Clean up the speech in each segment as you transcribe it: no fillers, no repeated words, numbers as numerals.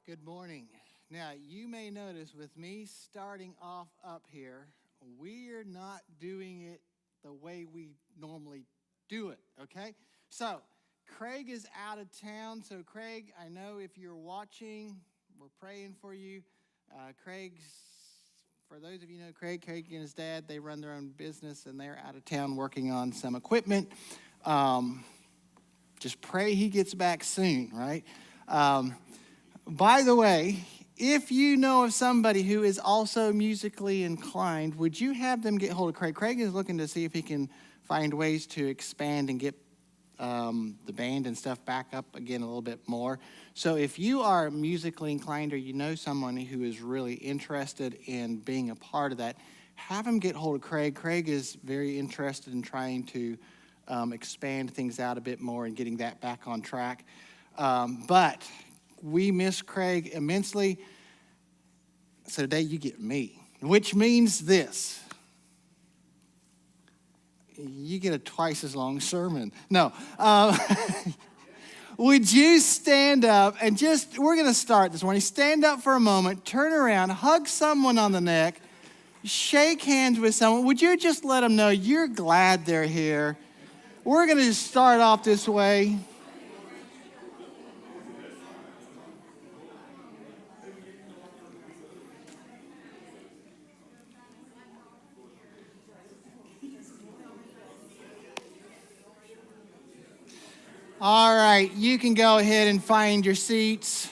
Good morning. Now, you may notice with me starting off up here, we're not doing it the way we normally do it, okay? So, Craig is out of town. So, Craig, I know if you're watching, we're praying for you. For those of you who know Craig and his dad, they run their own business and they're out of town working on some equipment. Just pray he gets back soon, right? By the way, if you know of somebody who is also musically inclined, would you have them get hold of Craig? Craig is looking to see if he can find ways to expand and get the band and stuff back up again a little bit more. So if you are musically inclined or you know someone who is really interested in being a part of that, have him get hold of Craig. Craig is very interested in trying to expand things out a bit more and getting that back on track. But we miss Craig immensely. So today you get me, which means this. You get a twice as long sermon. No. Would you stand up and we're going to start this morning. Stand up for a moment, turn around, hug someone on the neck, shake hands with someone. Would you just let them know you're glad they're here? We're going to just start off this way. All right, you can go ahead and find your seats.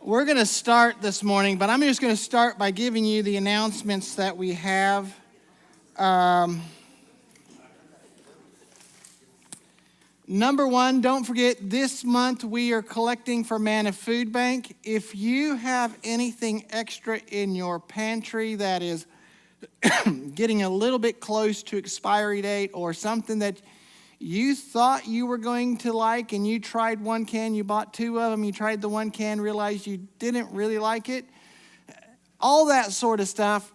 We're going to start this morning, but I'm just going to start by giving you the announcements that we have. Number one, don't forget, this month we are collecting for Manna Food Bank. If you have anything extra in your pantry that is getting a little bit close to expiry date or something that you thought you were going to like and you tried one can, you bought two of them, you tried the one can, realized you didn't really like it, all that sort of stuff,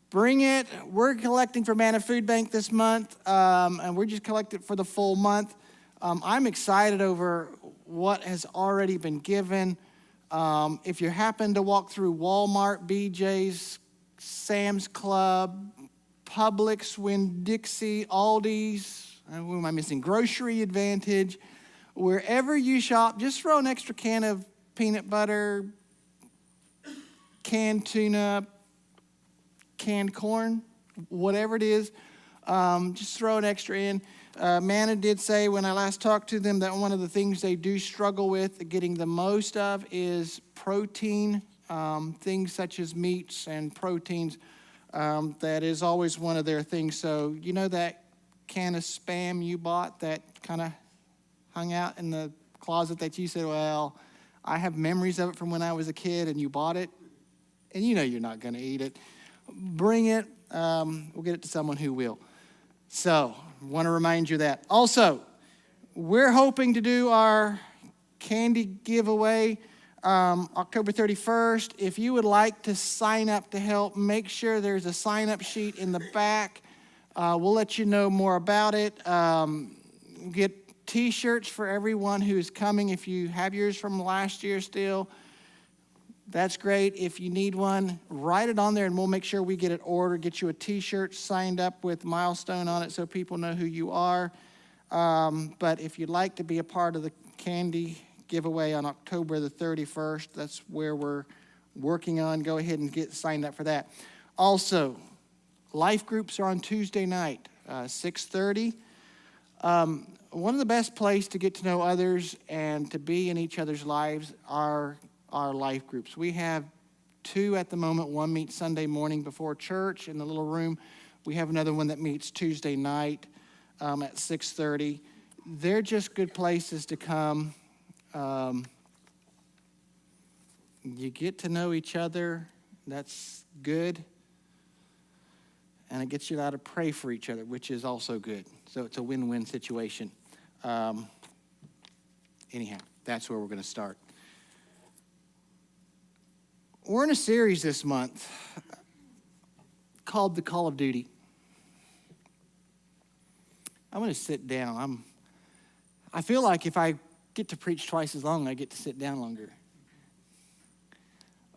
bring it. We're collecting for Manna Food Bank this month, and we're just collecting for the full month. I'm excited over what has already been given. If you happen to walk through Walmart, BJ's, Sam's Club, Publix, Winn-Dixie, Aldi's, who am I missing? Grocery Advantage. Wherever you shop, just throw an extra can of peanut butter, canned tuna, canned corn, whatever it is. Just throw an extra in. Manna did say when I last talked to them that one of the things they do struggle with getting the most of is protein, things such as meats and proteins. That is always one of their things. So you know that can of Spam you bought that kind of hung out in the closet that you said, well, I have memories of it from when I was a kid, and you bought it, and you know you're not going to eat it. Bring it. We'll get it to someone who will. So want to remind you of that. Also, we're hoping to do our candy giveaway October 31st. If you would like to sign up to help, make sure there's a sign-up sheet in the back. We'll let you know more about it. Get T-shirts for everyone who's coming. If you have yours from last year still, that's great. If you need one, write it on there, and we'll make sure we get it ordered, get you a T-shirt signed up with Milestone on it so people know who you are. But if you'd like to be a part of the candy giveaway on October the 31st, that's where we're working on. Go ahead and get signed up for that. Also, life groups are on Tuesday night, 6:30. One of the best places to get to know others and to be in each other's lives are our life groups. We have two at the moment. One meets Sunday morning before church in the little room. We have another one that meets Tuesday night at 6:30. They're just good places to come. You get to know each other. That's good. And it gets you out to pray for each other, which is also good. So it's a win-win situation. Anyhow, that's where we're going to start. We're in a series this month called The Call of Duty. I'm going to sit down. I feel like if I get to preach twice as long. I get to sit down longer.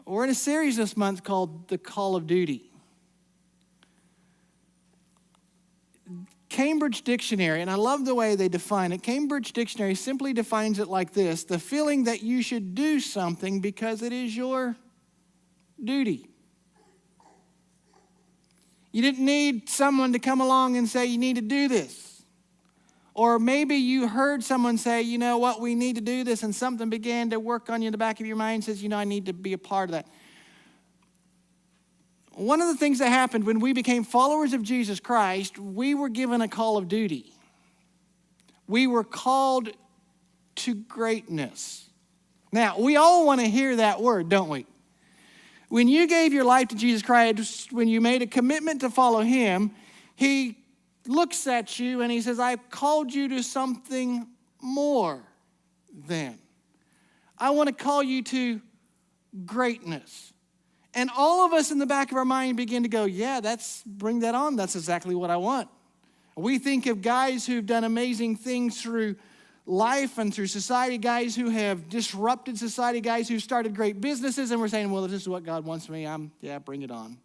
We're in a series this month called The Call of Duty. Cambridge Dictionary, and I love the way they define it. Cambridge Dictionary simply defines it like this: the feeling that you should do something because it is your duty. You didn't need someone to come along and say, you need to do this. Or maybe you heard someone say, you know what, we need to do this, and something began to work on you in the back of your mind and says, you know, I need to be a part of that. One of the things that happened when we became followers of Jesus Christ, we were given a call of duty. We were called to greatness. Now, we all want to hear that word, don't we? When you gave your life to Jesus Christ, when you made a commitment to follow him, he looks at you and he says, I've called you to something more than. I want to call you to greatness. And all of us in the back of our mind begin to go, yeah, bring that on. That's exactly what I want. We think of guys who've done amazing things through life and through society, guys who have disrupted society, guys who started great businesses, and we're saying, well, if this is what God wants me, bring it on.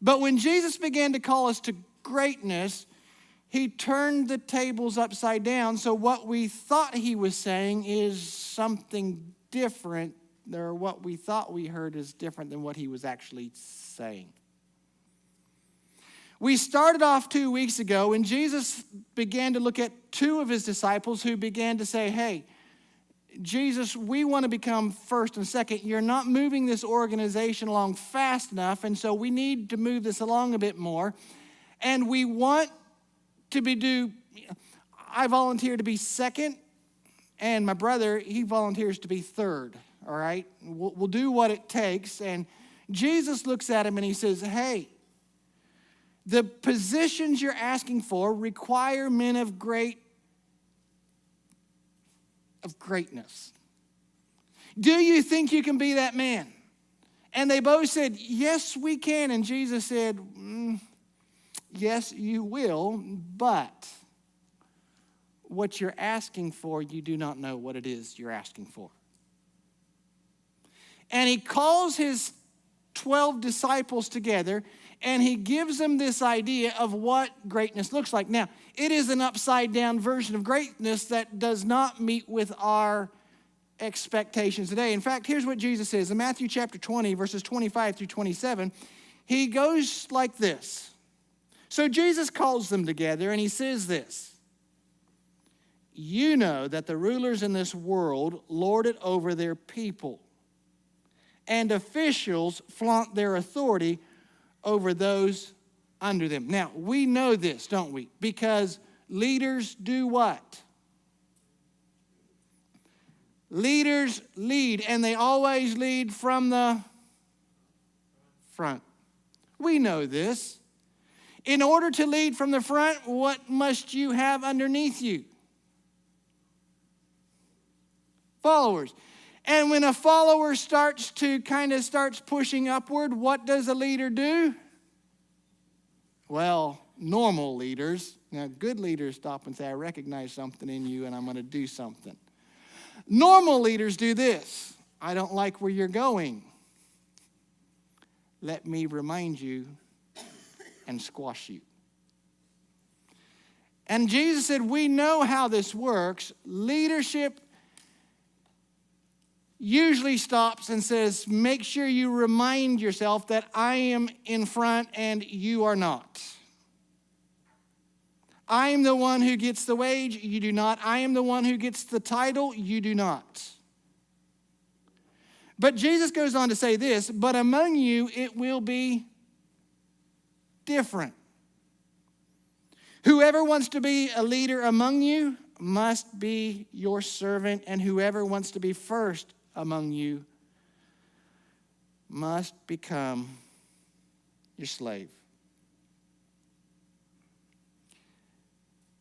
But when Jesus began to call us to greatness, he turned the tables upside down. So what we thought he was saying is something different, or what we thought we heard is different than what he was actually saying. We started off 2 weeks ago when Jesus began to look at two of his disciples who began to say, hey, Jesus, we want to become first and second. You're not moving this organization along fast enough, and so we need to move this along a bit more. And we want to I volunteer to be second, and my brother, he volunteers to be third, all right? We'll do what it takes. And Jesus looks at him and he says, hey, the positions you're asking for require men of greatness. Do you think you can be that man? And they both said, yes, we can. And Jesus said, yes, you will, but what you're asking for, you do not know what it is you're asking for. And he calls his 12 disciples together, and he gives them this idea of what greatness looks like. Now, it is an upside-down version of greatness that does not meet with our expectations today. In fact, here's what Jesus says. In Matthew chapter 20, verses 25 through 27, he goes like this. So Jesus calls them together, and he says this: you know that the rulers in this world lord it over their people, and officials flaunt their authority over those under them. Now, we know this, don't we? Because leaders do what? Leaders lead, and they always lead from the front. We know this. In order to lead from the front, what must you have underneath you? Followers. And when a follower starts pushing upward, what does a leader do? Well, normal leaders, now good leaders stop and say, I recognize something in you and I'm going to do something. Normal leaders do this. I don't like where you're going. Let me remind you and squash you. And Jesus said, we know how this works. Leadership usually stops and says, make sure you remind yourself that I am in front and you are not. I am the one who gets the wage, you do not. I am the one who gets the title, you do not. But Jesus goes on to say this, but among you it will be different. Whoever wants to be a leader among you must be your servant, and whoever wants to be first among you must become your slave.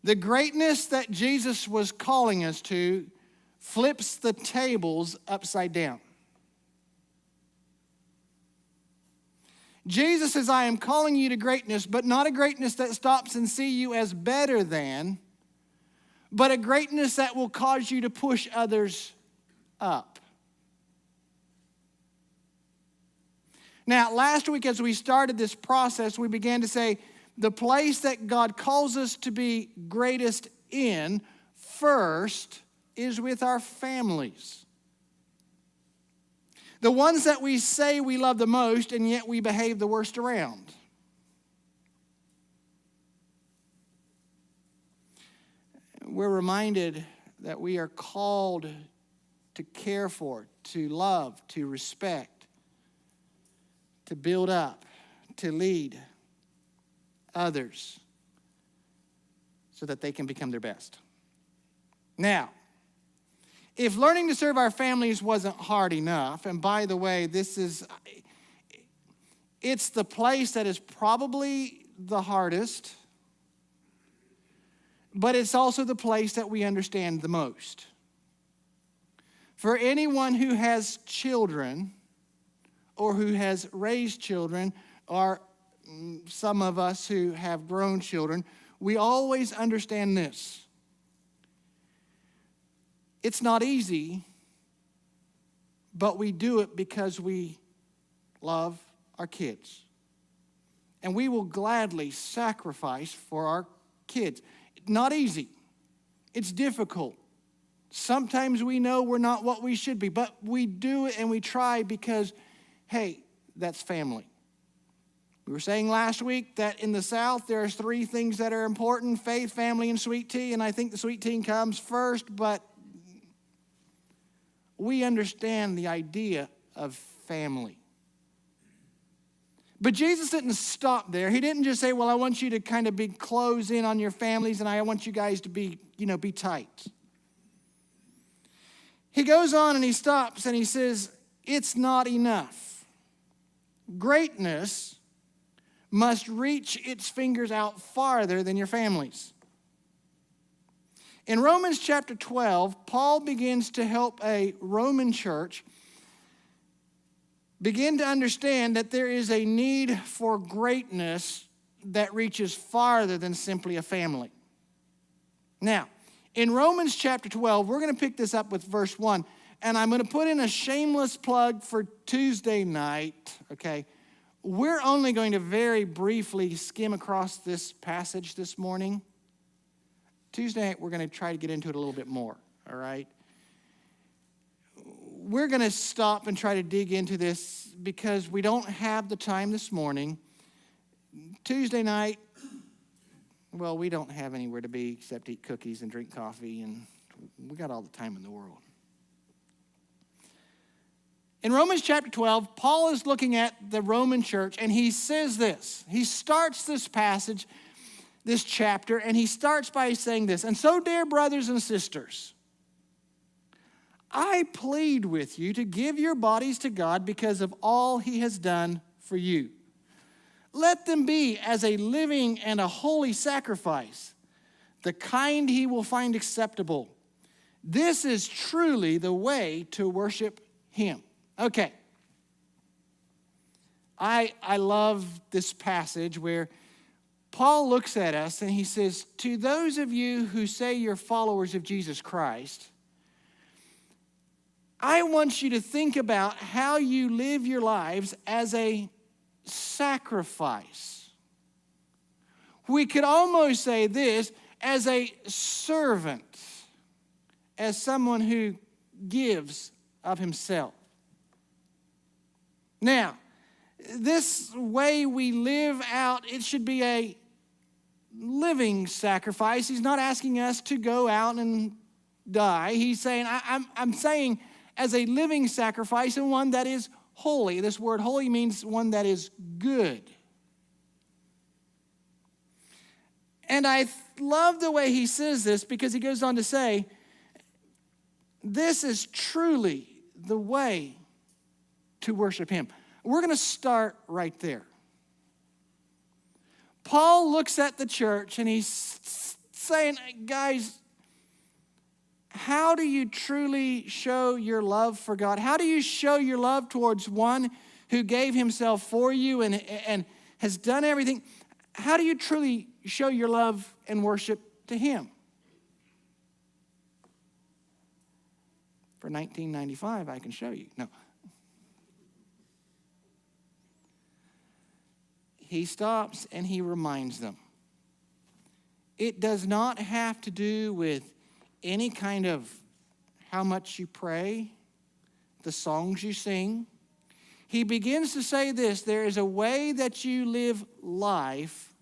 The greatness that Jesus was calling us to flips the tables upside down. Jesus says, I am calling you to greatness, but not a greatness that stops and sees you as better than, but a greatness that will cause you to push others up. Now, last week as we started this process, we began to say the place that God calls us to be greatest in first is with our families. The ones that we say we love the most, and yet we behave the worst around. We're reminded that we are called to care for, to love, to respect, to build up, to lead others so that they can become their best. Now, if learning to serve our families wasn't hard enough, and by the way, it's the place that is probably the hardest, but it's also the place that we understand the most. For anyone who has children or who has raised children, or some of us who have grown children, we always understand this. It's not easy, but we do it because we love our kids. And we will gladly sacrifice for our kids. Not easy. It's difficult. Sometimes we know we're not what we should be, but we do it and we try because, hey, that's family. We were saying last week that in the South there's 3 things that are important: faith, family, and sweet tea. And I think the sweet tea comes first, but we understand the idea of family. But Jesus didn't stop there. He didn't just say, well, I want you to kind of be close in on your families and I want you guys to be tight. He goes on and he stops and he says, it's not enough. Greatness must reach its fingers out farther than your families. In Romans chapter 12, Paul begins to help a Roman church begin to understand that there is a need for greatness that reaches farther than simply a family. Now, in Romans chapter 12, we're going to pick this up with verse 1, and I'm going to put in a shameless plug for Tuesday night, okay? We're only going to very briefly skim across this passage this morning. Tuesday night, we're going to try to get into it a little bit more, all right? We're going to stop and try to dig into this because we don't have the time this morning. Tuesday night, well, we don't have anywhere to be except eat cookies and drink coffee, and we got all the time in the world. In Romans chapter 12, Paul is looking at the Roman church, and he says this. He starts this passage, this chapter, and he starts by saying this: and so, dear brothers and sisters, I plead with you to give your bodies to God because of all he has done for you. Let them be as a living and a holy sacrifice, the kind he will find acceptable. This is truly the way to worship him. Okay. I love this passage where Paul looks at us and he says, to those of you who say you're followers of Jesus Christ, I want you to think about how you live your lives as a sacrifice. We could almost say this, as a servant, as someone who gives of himself. Now, this way we live out, it should be a living sacrifice. He's not asking us to go out and die. He's saying, I'm saying as a living sacrifice and one that is holy. This word holy means one that is good. And I love the way he says this because he goes on to say, this is truly the way to worship him. We're going to start right there. Paul looks at the church and he's saying, guys, how do you truly show your love for God? How do you show your love towards one who gave himself for you and has done everything? How do you truly show your love and worship to him? For $19.95, I can show you. No. He stops and he reminds them. It does not have to do with any kind of how much you pray, the songs you sing. He begins to say this: there is a way that you live life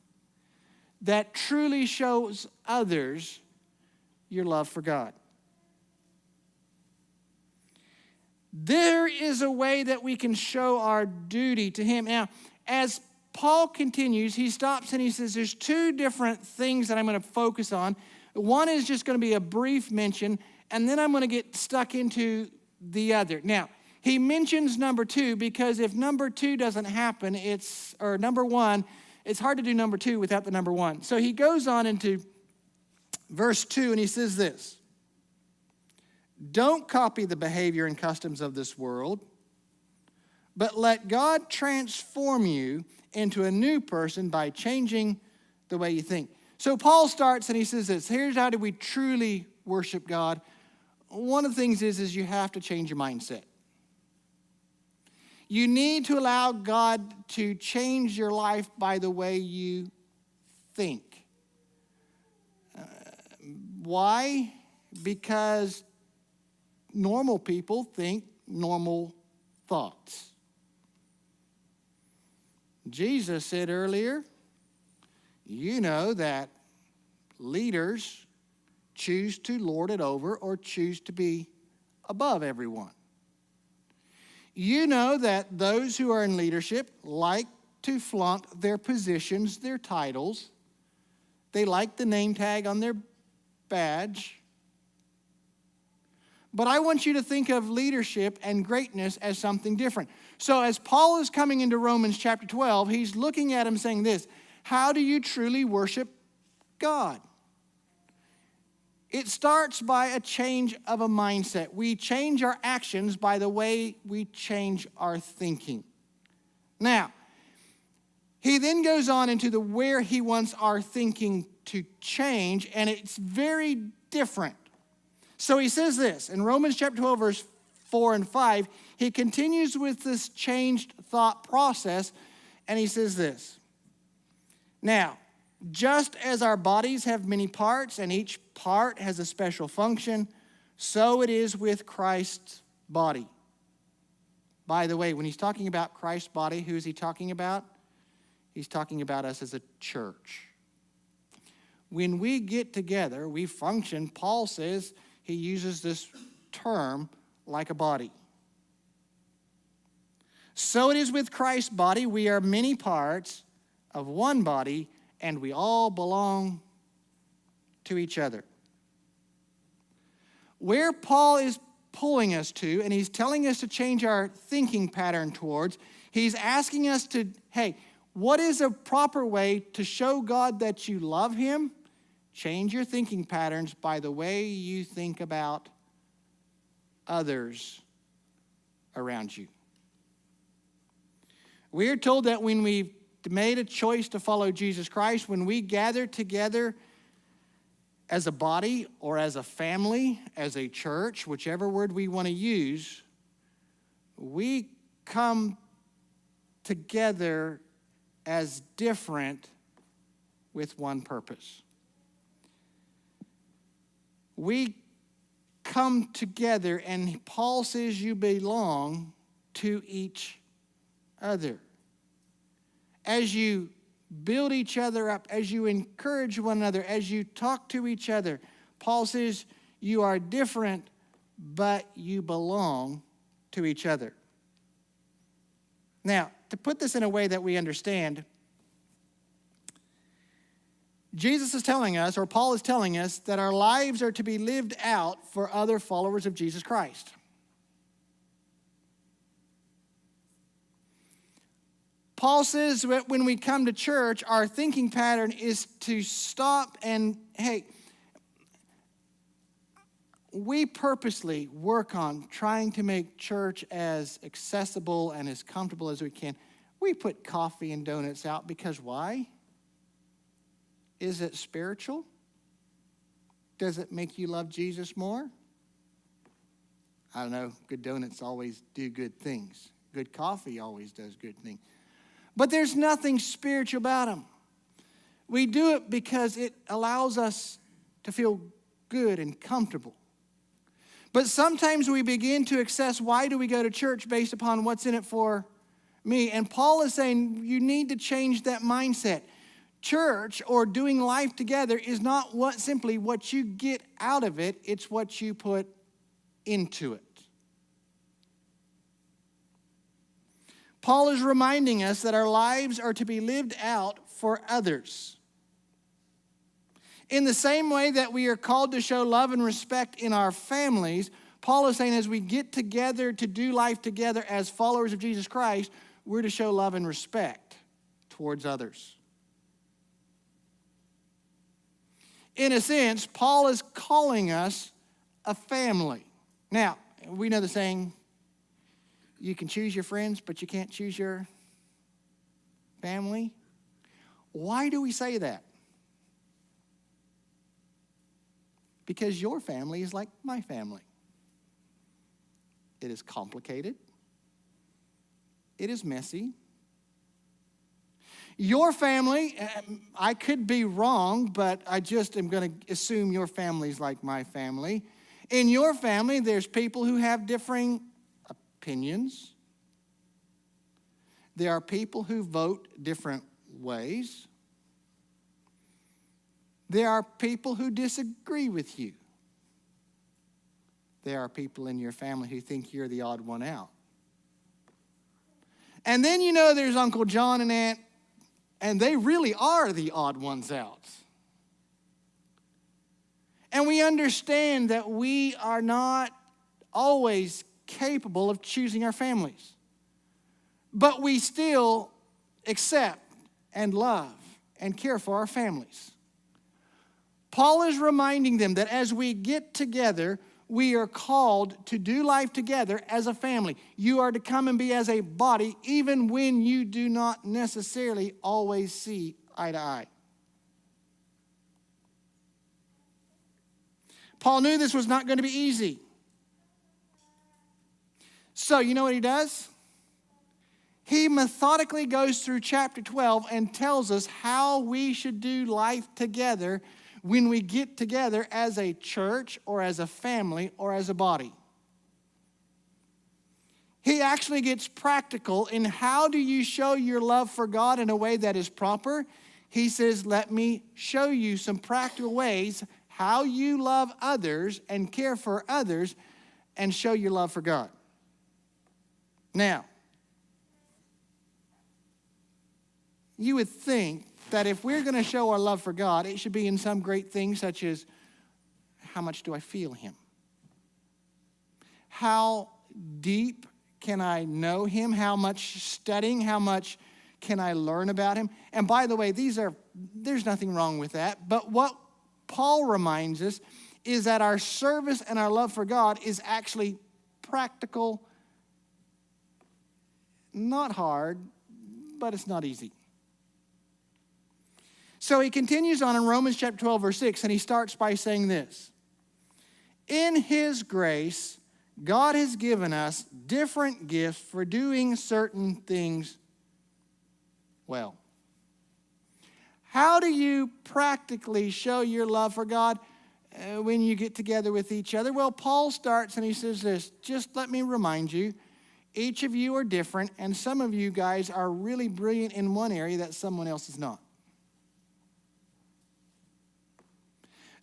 that truly shows others your love for God. There is a way that we can show our duty to Him. Now, as Paul continues, he stops and he says, there's two different things that I'm going to focus on. One is just going to be a brief mention, and then I'm going to get stuck into the other. Now, he mentions number two because if number two doesn't happen, or number one, it's hard to do number two without the number one. So he goes on into verse 2 and he says this: don't copy the behavior and customs of this world, but let God transform you into a new person by changing the way you think. So Paul starts and he says this: here's how do we truly worship God. One of the things is you have to change your mindset. You need to allow God to change your life by the way you think. Why? Because normal people think normal thoughts. Jesus said earlier, you know that leaders choose to lord it over or choose to be above everyone. You know that those who are in leadership like to flaunt their positions, their titles. They like the name tag on their badge. But I want you to think of leadership and greatness as something different. So as Paul is coming into Romans chapter 12, he's looking at him saying this: how do you truly worship God? It starts by a change of a mindset. We change our actions by the way we change our thinking. Now, he then goes on into where he wants our thinking to change, and it's very different. So he says this, in Romans chapter 12, verse 4 and 5, he continues with this changed thought process, and he says this: now, just as our bodies have many parts, and each part has a special function, so it is with Christ's body. By the way, when he's talking about Christ's body, who is he talking about? He's talking about us as a church. When we get together, we function. Paul says, he uses this term, like a body. So it is with Christ's body. We are many parts of one body, and we all belong to each other. Where Paul is pulling us to, and he's telling us to change our thinking pattern towards, he's asking us to, hey, what is a proper way to show God that you love Him? Change your thinking patterns by the way you think about others around you. We are told that when we've made a choice to follow Jesus Christ, when we gather together as a body or as a family, as a church, whichever word we want to use, we come together as different with one purpose. We come together, and Paul says you belong to each other. As you build each other up, as you encourage one another, as you talk to each other, Paul says you are different, but you belong to each other. Now, to put this in a way that we understand, Jesus is telling us, or Paul is telling us, that our lives are to be lived out for other followers of Jesus Christ. Paul says that when we come to church, our thinking pattern is to stop and, hey, we purposely work on trying to make church as accessible and as comfortable as we can. We put coffee and donuts out because why? Is it spiritual? Does it make you love Jesus more? I don't know, good donuts always do good things. Good coffee always does good things. But there's nothing spiritual about them. We do it because it allows us to feel good and comfortable. But sometimes we begin to assess, why do we go to church based upon what's in it for me? And Paul is saying you need to change that mindset. Church or doing life together is not simply what you get out of it, it's what you put into it. Paul is reminding us that our lives are to be lived out for others. In the same way that we are called to show love and respect in our families, Paul is saying as we get together to do life together as followers of Jesus Christ, we're to show love and respect towards others. In a sense, Paul is calling us a family. Now, we know the saying, you can choose your friends, but you can't choose your family. Why do we say that? Because your family is like my family. It is complicated. It is messy. Your family, I could be wrong, but I just am going to assume your family is like my family. In your family, there's people who have differing opinions. There are people who vote different ways. There are people who disagree with you. There are people in your family who think you're the odd one out. And then there's Uncle John and Aunt, and they really are the odd ones out. And we understand that we are not always capable of choosing our families. But we still accept and love and care for our families. Paul is reminding them that as we get together, we are called to do life together as a family. You are to come and be as a body, even when you do not necessarily always see eye to eye. Paul knew this was not going to be easy. So, you know what he does? He methodically goes through chapter 12 and tells us how we should do life together when we get together as a church or as a family or as a body. He actually gets practical in how do you show your love for God in a way that is proper. He says, let me show you some practical ways how you love others and care for others and show your love for God. Now, you would think that if we're going to show our love for God, it should be in some great things such as, how much do I feel Him? How deep can I know Him? How much studying? How much can I learn about Him? And by the way, there's nothing wrong with that. But what Paul reminds us is that our service and our love for God is actually practical, not hard, but it's not easy. So he continues on in Romans chapter 12, verse 6, and he starts by saying this. In His grace, God has given us different gifts for doing certain things well. How do you practically show your love for God when you get together with each other? Well, Paul starts and he says this, just let me remind you, each of you are different, and some of you guys are really brilliant in one area that someone else is not.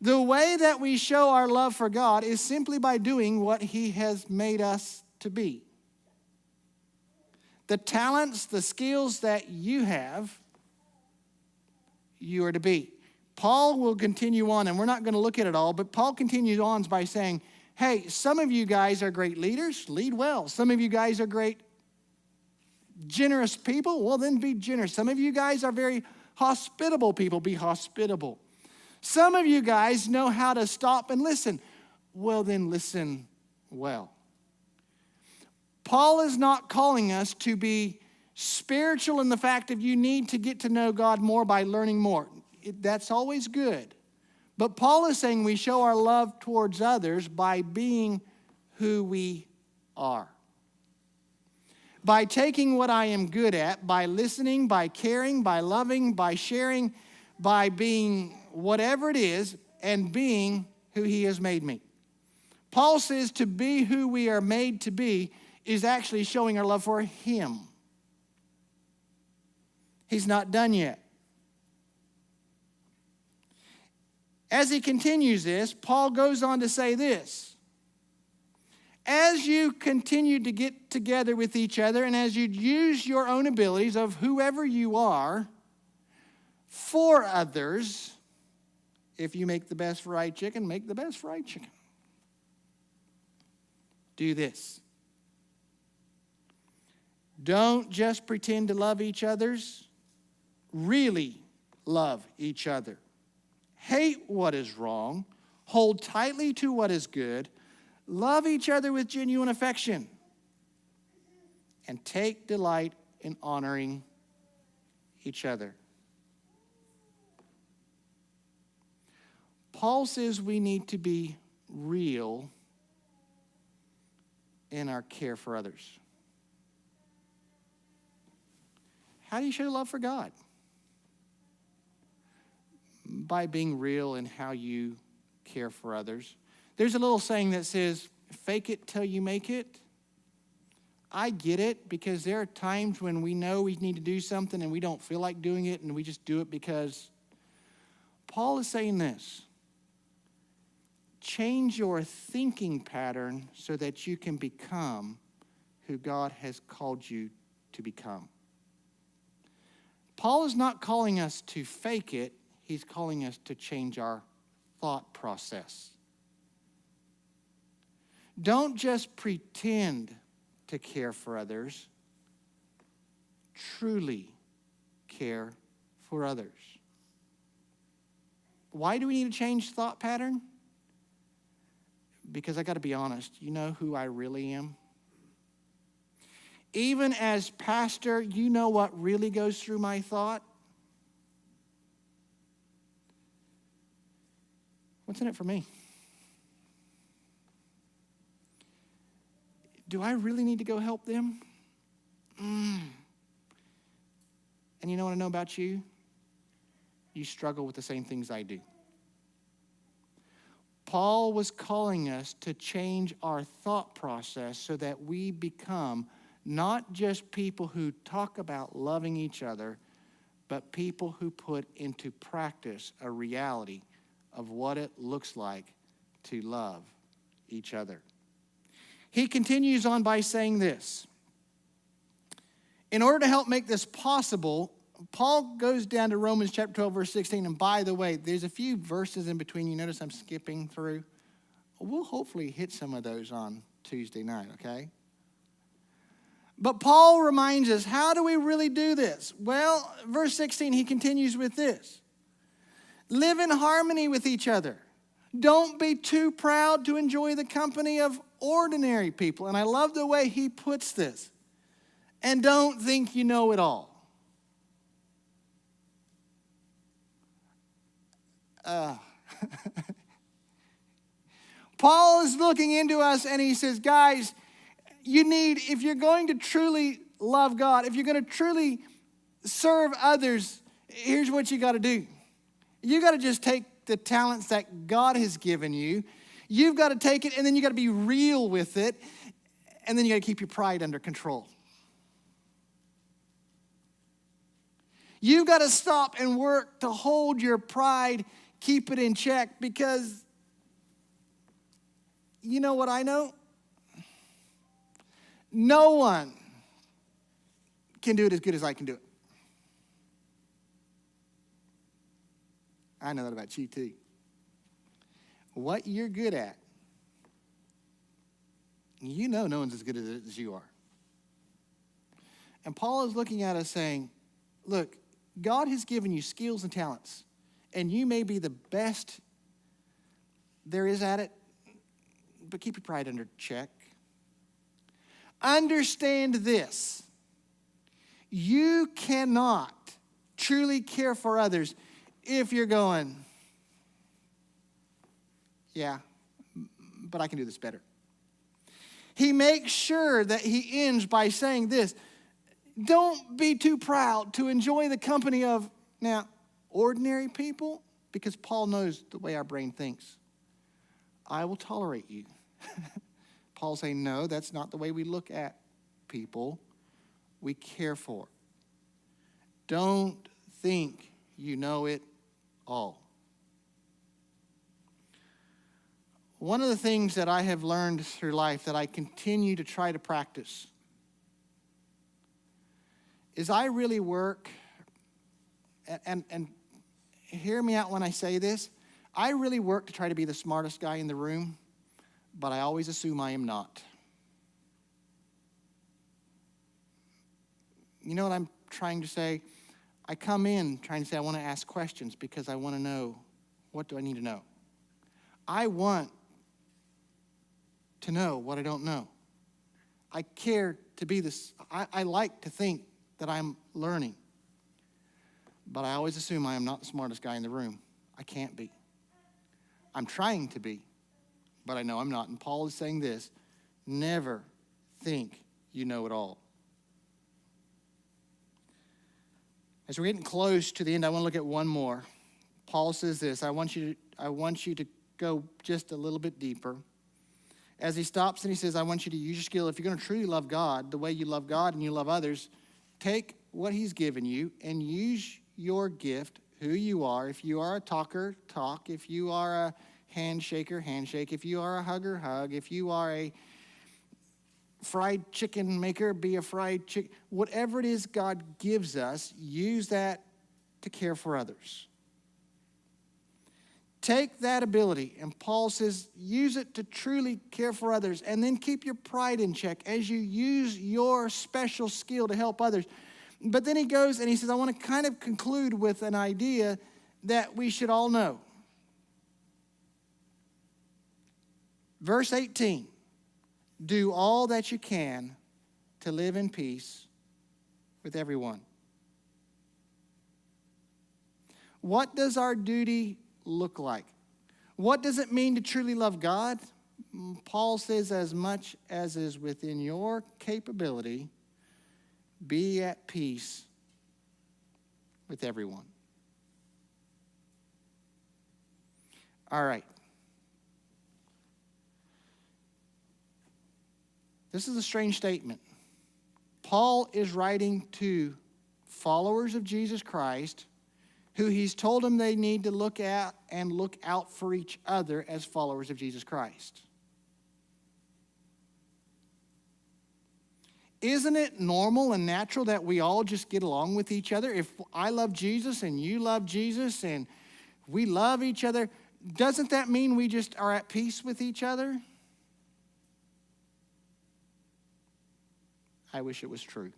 The way that we show our love for God is simply by doing what He has made us to be. The talents, the skills that you have, you are to be. Paul will continue on, and we're not going to look at it all, but Paul continues on by saying, hey, some of you guys are great leaders, lead well. Some of you guys are great generous people, well then be generous. Some of you guys are very hospitable people, be hospitable. Some of you guys know how to stop and listen. Well, then listen well. Paul is not calling us to be spiritual in the fact that you need to get to know God more by learning more. That's always good. But Paul is saying we show our love towards others by being who we are. By taking what I am good at, by listening, by caring, by loving, by sharing, by being whatever it is, and being who he has made me. Paul says to be who we are made to be is actually showing our love for him. He's not done yet. As he continues this, Paul goes on to say this. As you continue to get together with each other and as you use your own abilities of whoever you are for others, if you make the best fried chicken, make the best fried chicken. Do this. Don't just pretend to love each other's. Really love each other. Hate what is wrong. Hold tightly to what is good. Love each other with genuine affection. And take delight in honoring each other. Paul says we need to be real in our care for others. How do you show love for God? By being real in how you care for others. There's a little saying that says, fake it till you make it. I get it, because there are times when we know we need to do something and we don't feel like doing it and we just do it because. Paul is saying this. Change your thinking pattern so that you can become who God has called you to become. Paul is not calling us to fake it. He's calling us to change our thought process. Don't just pretend to care for others. Truly care for others. Why do we need to change thought pattern? Because I got to be honest, you know who I really am? Even as pastor, you know what really goes through my thought? What's in it for me? Do I really need to go help them? And you know what I know about you? You struggle with the same things I do. Paul was calling us to change our thought process so that we become not just people who talk about loving each other, but people who put into practice a reality of what it looks like to love each other. He continues on by saying this. In order to help make this possible, Paul goes down to Romans chapter 12, verse 16. And by the way, there's a few verses in between. You notice I'm skipping through. We'll hopefully hit some of those on Tuesday night, okay? But Paul reminds us, how do we really do this? Well, verse 16, he continues with this. Live in harmony with each other. Don't be too proud to enjoy the company of ordinary people. And I love the way he puts this. And don't think you know it all. Paul is looking into us and he says, guys, you need, if you're going to truly love God, if you're going to truly serve others, here's what you got to do. You got to just take the talents that God has given you. You've got to take it and then you got to be real with it. And then you got to keep your pride under control. You've got to stop and work to hold your pride, keep it in check, because you know what I know? No one can do it as good as I can do it. I know that about you too. What you're good at, you know no one's as good at it as you are. And Paul is looking at us saying, look, God has given you skills and talents, and you may be the best there is at it, but keep your pride under check. Understand this. You cannot truly care for others if you're going, yeah, but I can do this better. He makes sure that he ends by saying this: don't be too proud to enjoy the company of, now, ordinary people, because Paul knows the way our brain thinks. I will tolerate you. Paul's saying, no, that's not the way we look at people. We care for. Don't think you know it all. One of the things that I have learned through life that I continue to try to practice is I really work, and hear me out when I say this, I really work to try to be the smartest guy in the room, but I always assume I am not. You know what I'm trying to say? I come in trying to say I want to ask questions because I want to know, what do I need to know? I want to know what I don't know. I care to be this. I like to think that I'm learning. But I always assume I am not the smartest guy in the room. I can't be. I'm trying to be, but I know I'm not. And Paul is saying this: never think you know it all. As we're getting close to the end, I want to look at one more. Paul says this: I want you to go just a little bit deeper. As he stops and he says, I want you to use your skill. If you're going to truly love God the way you love God and you love others, take what he's given you and use your gift, who you are. If you are a talker, talk. If you are a handshaker, handshake. If you are a hugger, hug. If you are a fried chicken maker, be a fried chicken. Whatever it is God gives us, use that to care for others. Take that ability, and Paul says, use it to truly care for others, and then keep your pride in check as you use your special skill to help others. But then he goes and he says, I want to kind of conclude with an idea that we should all know. Verse 18, do all that you can to live in peace with everyone. What does our duty look like? What does it mean to truly love God? Paul says, as much as is within your capability, be at peace with everyone. All right. This is a strange statement. Paul is writing to followers of Jesus Christ who he's told them they need to look at and look out for each other as followers of Jesus Christ. Isn't it normal and natural that we all just get along with each other? If I love Jesus and you love Jesus and we love each other, doesn't that mean we just are at peace with each other? I wish it was true.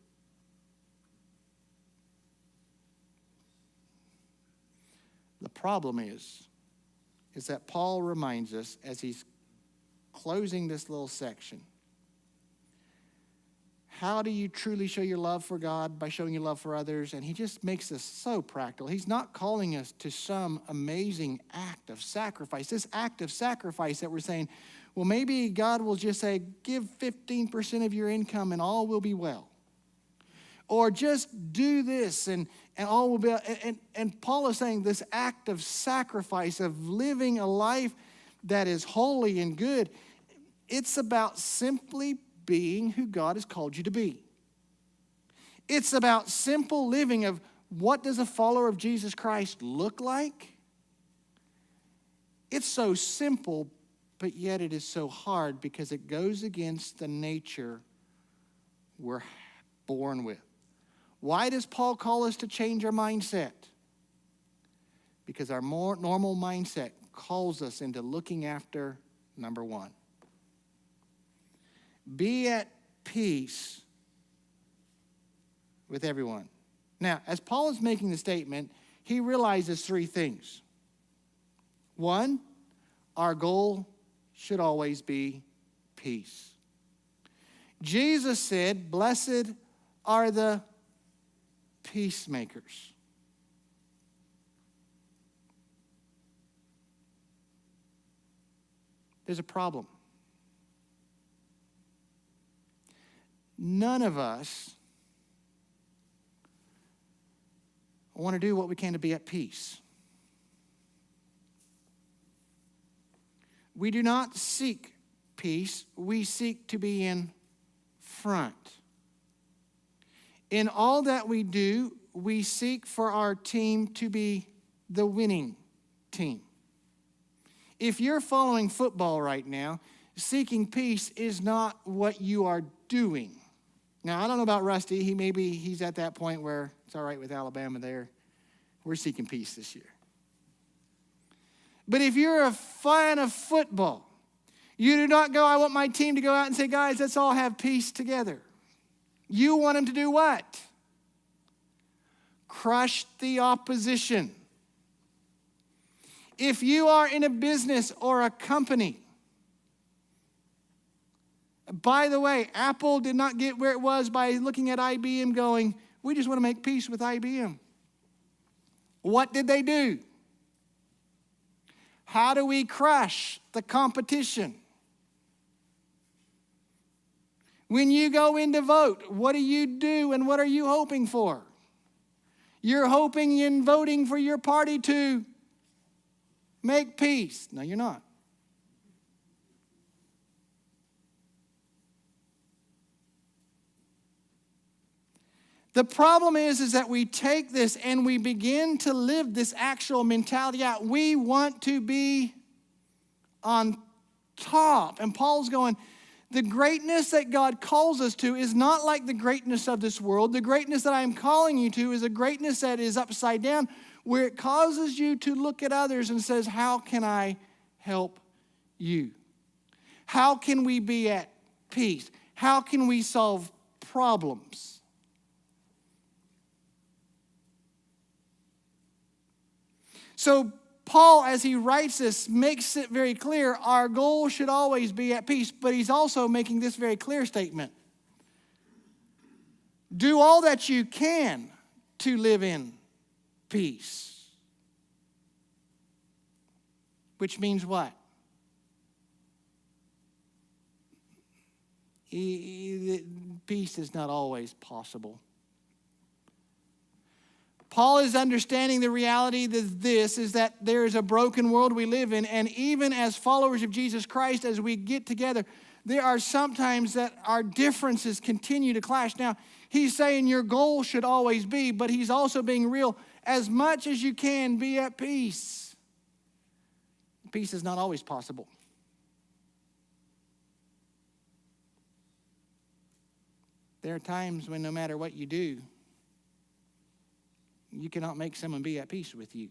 The problem is that Paul reminds us as he's closing this little section, how do you truly show your love for God? By showing your love for others. And he just makes this so practical. He's not calling us to some amazing act of sacrifice. This act of sacrifice that we're saying, well, maybe God will just say, give 15% of your income and all will be well. Or just do this and all will be well. And Paul is saying this act of sacrifice, of living a life that is holy and good, it's about simply being who God has called you to be. It's about simple living of what does a follower of Jesus Christ look like? It's so simple, but yet it is so hard because it goes against the nature we're born with. Why does Paul call us to change our mindset? Because our more normal mindset calls us into looking after number one. Be at peace with everyone. Now, as Paul is making the statement, he realizes three things. One, our goal should always be peace. Jesus said, blessed are the peacemakers. There's a problem. none of us want to do what we can to be at peace. We do not seek peace. We seek to be in front. In all that we do, we seek for our team to be the winning team. If you're following football right now, seeking peace is not what you are doing. Now, I don't know about Rusty. He's at that point where it's all right with Alabama there. We're seeking peace this year. But if you're a fan of football, you do not go, I want my team to go out and say, guys, let's all have peace together. You want them to do what? Crush the opposition. If you are in a business or a company, by the way, Apple did not get where it was by looking at IBM going, we just want to make peace with IBM. What did they do? How do we crush the competition? When you go in to vote, what do you do and what are you hoping for? You're hoping in voting for your party to make peace. No, you're not. The problem is that we take this and we begin to live this actual mentality out. We want to be on top. And Paul's going, the greatness that God calls us to is not like the greatness of this world. The greatness that I am calling you to is a greatness that is upside down, where it causes you to look at others and says, how can I help you? How can we be at peace? How can we solve problems? So Paul, as he writes this, makes it very clear our goal should always be at peace, but he's also making this very clear statement. Do all that you can to live in peace. Which means what? Peace is not always possible. Paul is understanding the reality that this is that there is a broken world we live in, and even as followers of Jesus Christ, as we get together, there are sometimes that our differences continue to clash. Now, he's saying your goal should always be, but he's also being real. As much as you can, be at peace. Peace is not always possible. There are times when no matter what you do, you cannot make someone be at peace with you.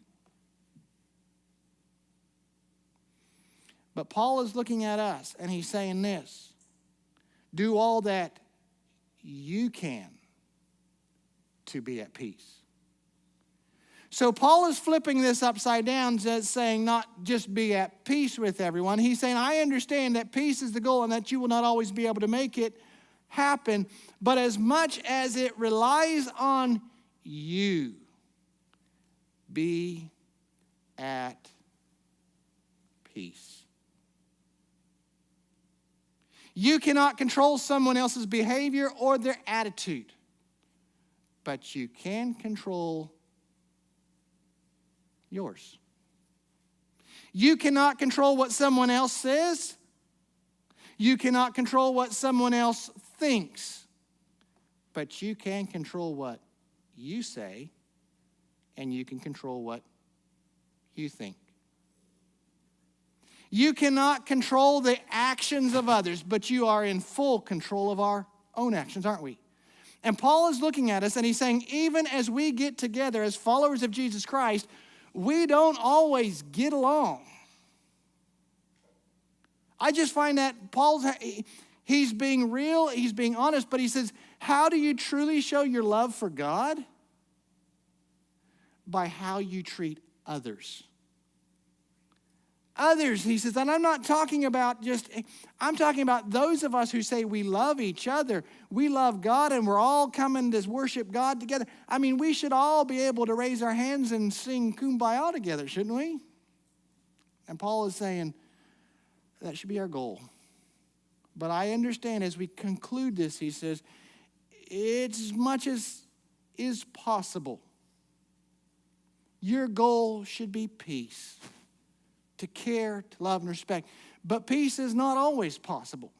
But Paul is looking at us and he's saying this: do all that you can to be at peace. So Paul is flipping this upside down, saying not just be at peace with everyone. He's saying, I understand that peace is the goal and that you will not always be able to make it happen, but as much as it relies on you, be at peace. You cannot control someone else's behavior or their attitude, but you can control yours. You cannot control what someone else says. You cannot control what someone else thinks, but you can control what you say, and you can control what you think. You cannot control the actions of others, but you are in full control of our own actions, aren't we? And Paul is looking at us and he's saying, even as we get together as followers of Jesus Christ, we don't always get along. I just find that he's being real, he's being honest, but he says, how do you truly show your love for God? By how you treat others. Others, he says, and I'm not talking about I'm talking about those of us who say we love each other, we love God, and we're all coming to worship God together. I mean, we should all be able to raise our hands and sing Kumbaya together, shouldn't we? And Paul is saying that should be our goal. But I understand as we conclude this, he says, it's as much as is possible. Your goal should be peace, to care, to love, and respect. But peace is not always possible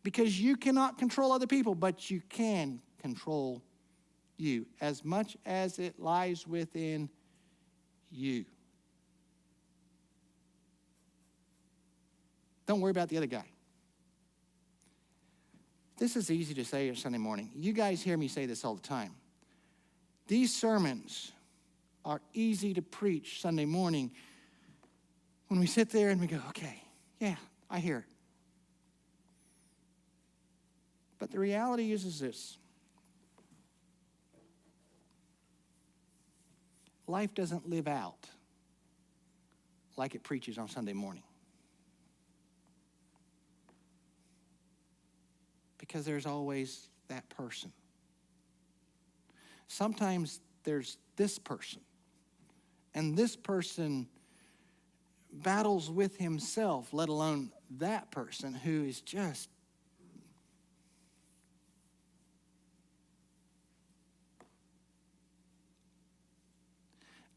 because you cannot control other people, but you can control you as much as it lies within you. Don't worry about the other guy. This is easy to say on Sunday morning. You guys hear me say this all the time. These sermons are easy to preach Sunday morning when we sit there and we go, okay, yeah, I hear it. But the reality is this. Life doesn't live out like it preaches on Sunday morning. Because there's always that person. Sometimes there's this person, and this person battles with himself, let alone that person who is just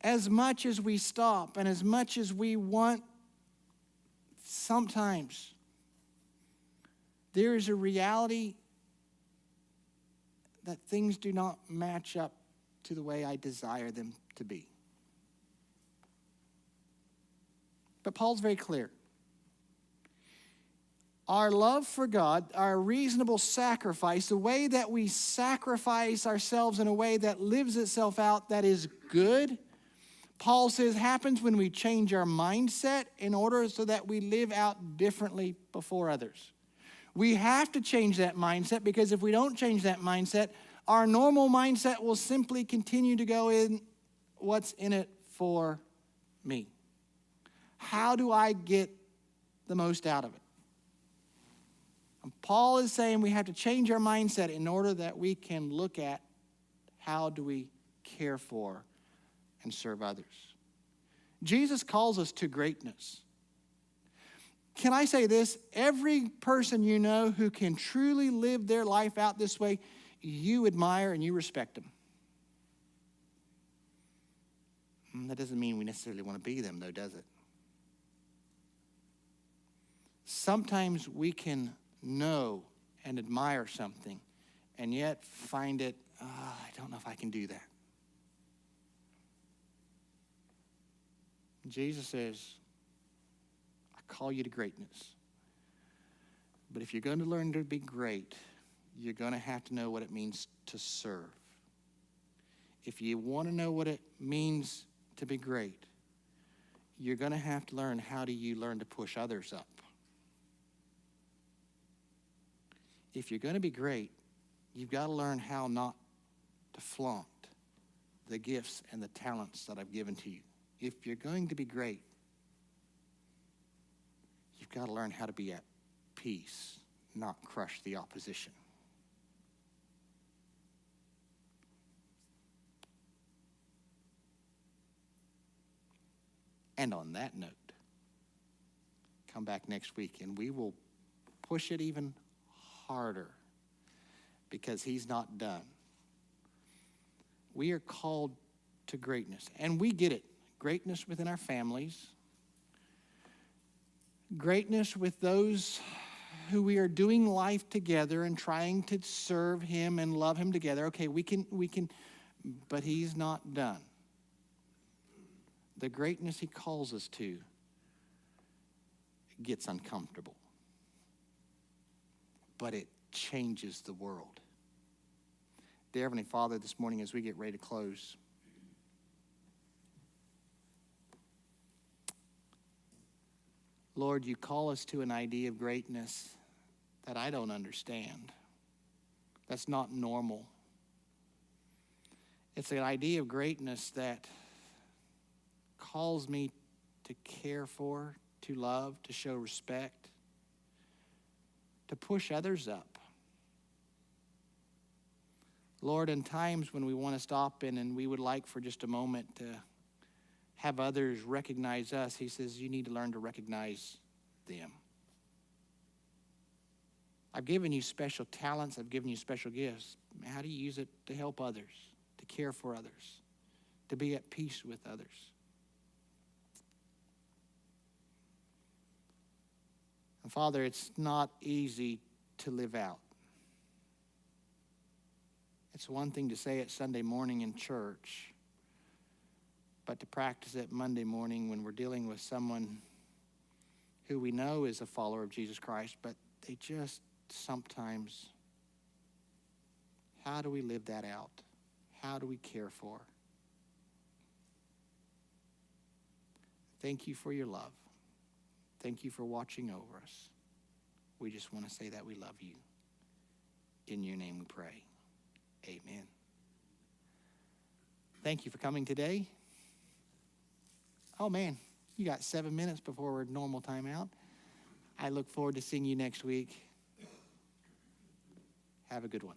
as much as we stop and as much as we want, sometimes there is a reality that things do not match up to the way I desire them to be. But Paul's very clear. Our love for God, our reasonable sacrifice, the way that we sacrifice ourselves in a way that lives itself out, that is good, Paul says happens when we change our mindset in order so that we live out differently before others. We have to change that mindset because if we don't change that mindset, our normal mindset will simply continue to go in what's in it for me. How do I get the most out of it? And Paul is saying we have to change our mindset in order that we can look at how do we care for and serve others. Jesus calls us to greatness. Can I say this? Every person you know who can truly live their life out this way, you admire and you respect them. That doesn't mean we necessarily want to be them, though, does it? Sometimes we can know and admire something and yet find it, I don't know if I can do that. Jesus says, I call you to greatness. But if you're going to learn to be great, you're going to have to know what it means to serve. If you want to know what it means to be great, you're going to have to learn how do you learn to push others up. If you're going to be great, you've got to learn how not to flaunt the gifts and the talents that I've given to you. If you're going to be great, you've got to learn how to be at peace, not crush the opposition. And on that note, come back next week and we will push it even harder because he's not done. We are called to greatness, and we get it. Greatness within our families, greatness with those who we are doing life together and trying to serve him and love him together. Okay, we can, but he's not done. The greatness he calls us to gets uncomfortable, but it changes the world. Dear Heavenly Father, this morning as we get ready to close, Lord, you call us to an idea of greatness that I don't understand. That's not normal. It's an idea of greatness that calls me to care for, to love, to show respect, to push others up. Lord, in times when we want to stop and we would like for just a moment to have others recognize us, he says, you need to learn to recognize them. I've given you special talents. I've given you special gifts. How do you use it to help others, to care for others, to be at peace with others? And Father, it's not easy to live out. It's one thing to say it Sunday morning in church, but to practice it Monday morning when we're dealing with someone who we know is a follower of Jesus Christ, but they just sometimes, how do we live that out? How do we care for? Thank you for your love. Thank you for watching over us. We just want to say that we love you. In your name we pray. Amen. Thank you for coming today. Oh man, you got 7 minutes before our normal timeout. I look forward to seeing you next week. Have a good one.